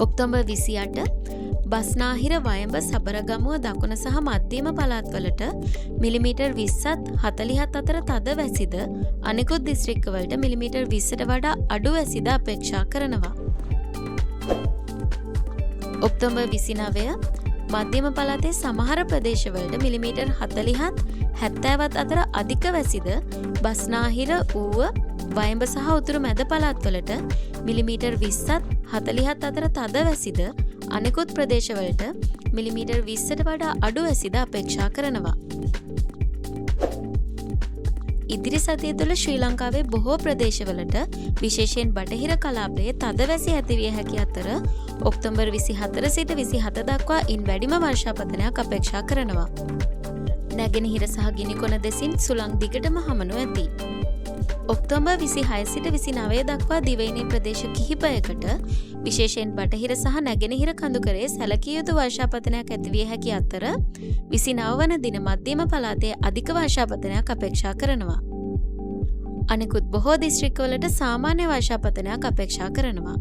October 28 බස්නාහිර වයඹ සබරගමුව දකුණ සහ මධ්‍යම පළාත්වලට මිලිමීටර් 20ත් 47 අතර තද වැසිද අනෙකුත් දිස්ත්‍රික්කවලට මිලිමීටර් 20ට වඩා අඩු වැසිද අපේක්ෂා කරනවා. ඔක්තෝබර් 29 මධ්‍යම පළාතේ සමහර ප්‍රදේශවලට මිලිමීටර් 40ත් 70ත් අතර අධික වැසිද බස්නාහිර ඌව වයඹ සහ උතුරු මැද පළාත්වලට මිලිමීටර් 20ත් 40ත් අතර තද වැසිද අනෙකුත් ප්‍රදේශවලට මිලිමීටර් 20ට වඩා අඩු වැසිද අපේක්ෂා කරනවා. ඉදිරි සතිය තුළ ශ්‍රී ලංකාවේ බොහෝ ප්‍රදේශවලට විශේෂයෙන් බටහිර කලාපයේ තද වැසි ඇතිවිය හැකි අතර ඔක්තෝබර් 24 සිට 27 දක්වා ඉන් වැඩිම වර්ෂාපතනයක් අපේක්ෂා කරනවා. නැගෙනහිර සහ ගිනිකොන දෙසින් සුළං දිගටම හමනු ඇති. ඔක්තෝබර් 26 සිට 29 දක්වා දිවයිනේ ප්‍රදේශ කිහිපයකට විශේෂයෙන් බටහිර සහ නැගෙනහිර කඳුකරයේ සැලකිය යුතු වර්ෂාපතනයක් ඇතිවිය හැකි අතර 29 වන දින මධ්‍යම පළාතේ අධික වර්ෂාපතනයක් අපේක්ෂා කරනවා. අනෙකුත් බොහෝ දිස්ත්‍රික්කවලට සාමාන්‍ය වර්ෂාපතනයක් අපේක්ෂා කරනවා.